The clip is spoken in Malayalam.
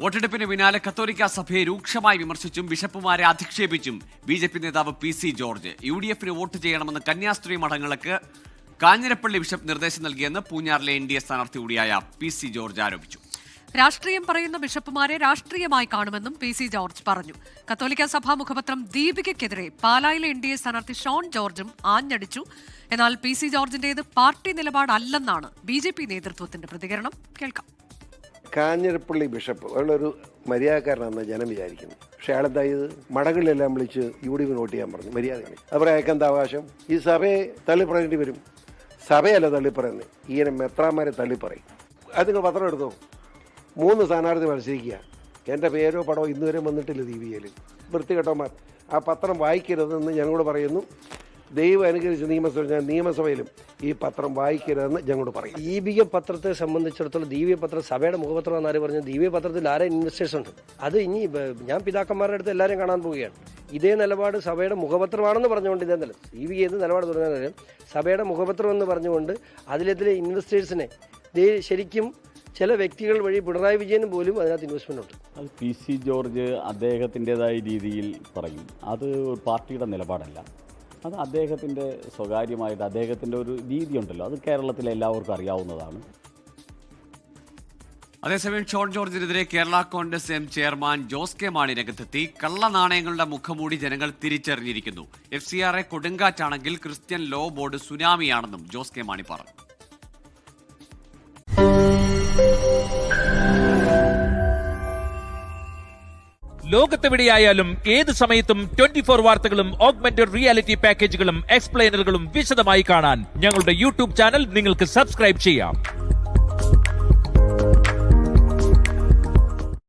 വോട്ടെടുപ്പിന് പിന്നാലെ കത്തോലിക്ക സഭയെ രൂക്ഷമായി വിമർശിച്ചും ബിഷപ്പുമാരെ അധിക്ഷേപിച്ചും ബി.ജെ.പി നേതാവ് പി.സി. ജോർജ് യു.ഡി.എഫിന് വോട്ട് ചെയ്യണമെന്ന് കന്യാസ്ത്രീ മഠങ്ങൾക്ക് കാഞ്ഞിരപ്പള്ളി ബിഷപ്പ് നിർദ്ദേശം നൽകിയെന്ന് പൂഞ്ഞാറിലെ എൻ.ഡി.എ സ്ഥാനാർത്ഥി കൂടിയായ പി.സി. ജോർജ് ആരോപിച്ചു. രാഷ്ട്രീയം പറയുന്ന ബിഷപ്പുമാരെ രാഷ്ട്രീയമായി കാണുമെന്നും പി.സി. ജോർജ് പറഞ്ഞു. കത്തോലിക്ക സഭാ മുഖപത്രം ദീപികയ്ക്കെതിരെ പാലായിലെ എൻ.ഡി.എ സ്ഥാനാർത്ഥി ഷോൺ ജോർജും ആഞ്ഞടിച്ചു. എന്നാൽ പി.സി. ജോർജിന്റേത് പാർട്ടി നിലപാടല്ലെന്നാണ് ബി.ജെ.പി നേതൃത്വത്തിന്റെ പ്രതികരണം. കേൾക്കാം. കാഞ്ഞിരപ്പള്ളി ബിഷപ്പ് ഒരു മര്യാദക്കാരനാണെന്ന് ജനം വിചാരിക്കുന്നു. പക്ഷെ അയാളെന്തായത് മടങ്ങളിലെല്ലാം വിളിച്ച് യു.ഡി.എഫിന് വോട്ട് ചെയ്യാൻ പറഞ്ഞു. മര്യാദയാണ്. അതുപോലെ അയാൾക്ക് എന്താ അവകാശം? ഈ സഭയെ തള്ളിപ്പറയേണ്ടി വരും. സഭയല്ല തള്ളിപ്പറയുന്നത്, ഇങ്ങനെ മെത്രാന്മാരെ തള്ളിപ്പറയും. അത് നിങ്ങൾ പത്രം എടുത്തോ? 3 സ്ഥാനാർത്ഥി മത്സരിക്കുക. എൻ്റെ പേരോ പടമോ ഇന്നുവരെ വന്നിട്ടില്ല ദീപികയിൽ. വൃത്തികെട്ടന്മാർ ആ പത്രം വായിക്കരുതെന്ന് ഞങ്ങളോട് പറയുന്നു. ദൈവം അനുകരിച്ച് നിയമസഭയിലും ഈ പത്രം വായിക്കരുതെന്ന് ഞങ്ങളോട് പറയും. ദീപിക പത്രത്തെ സംബന്ധിച്ചിടത്തോളം ദീപിക പത്രം സഭയുടെ മുഖപത്രം എന്നാര് പറഞ്ഞു? ദീപിക പത്രത്തിൽ ആരെ ഇൻവെസ്റ്റേഴ്സ് ഉണ്ട്? അത് ഇനി ഞാൻ പിതാക്കന്മാരുടെ അടുത്ത് എല്ലാവരും കാണാൻ പോവുകയാണ്. ഇതേ നിലപാട് സഭയുടെ മുഖപത്രമാണെന്ന് പറഞ്ഞുകൊണ്ട് ഇതേ നില ദീപിക ഏത് നിലപാട് തുടങ്ങാൻ സഭയുടെ മുഖപത്രം എന്ന് പറഞ്ഞുകൊണ്ട് അതിലെ ഇൻവെസ്റ്റേഴ്സിനെ ശരിക്കും ചില വ്യക്തികൾ വഴി പിണറായി വിജയനും പോലും അതിനകത്ത് ഇൻവെസ്റ്റ്മെന്റ് ഉണ്ട്. അത് പി.സി. ജോർജ് അദ്ദേഹത്തിൻ്റെതായ രീതിയിൽ പറയും. അത് പാർട്ടിയുടെ നിലപാടല്ല. അത് അദ്ദേഹത്തിൻ്റെ സ്വകാര്യമായിട്ട് അദ്ദേഹത്തിൻ്റെ ഒരു രീതിയുണ്ടല്ലോ, അത് കേരളത്തിലെ എല്ലാവർക്കും അറിയാവുന്നതാണ്. അതേസമയം ഷോൺ ജോർജിനെതിരെ Kerala Congress M chairman Jose K Mani രംഗത്തെത്തി. കള്ളനാണയങ്ങളുടെ മുഖംമൂടി ജനങ്ങൾ തിരിച്ചറിഞ്ഞിരിക്കുന്നു. FCRA കൊടുങ്കാറ്റാണെങ്കിൽ ക്രിസ്ത്യൻ ലോ ബോർഡ് സുനാമിയാണെന്നും ജോസ് കെ മാണി പറഞ്ഞു. ലോകത്തെവിടെയായാലും ഏത് സമയത്തും 24 വാർത്തകളും ഓഗ്മെന്റഡ് റിയാലിറ്റി പാക്കേജുകളും എക്സ്പ്ലെയിനറുകളും വിശദമായി കാണാൻ ഞങ്ങളുടെ യൂട്യൂബ് ചാനൽ നിങ്ങൾക്ക് സബ്സ്ക്രൈബ് ചെയ്യാം.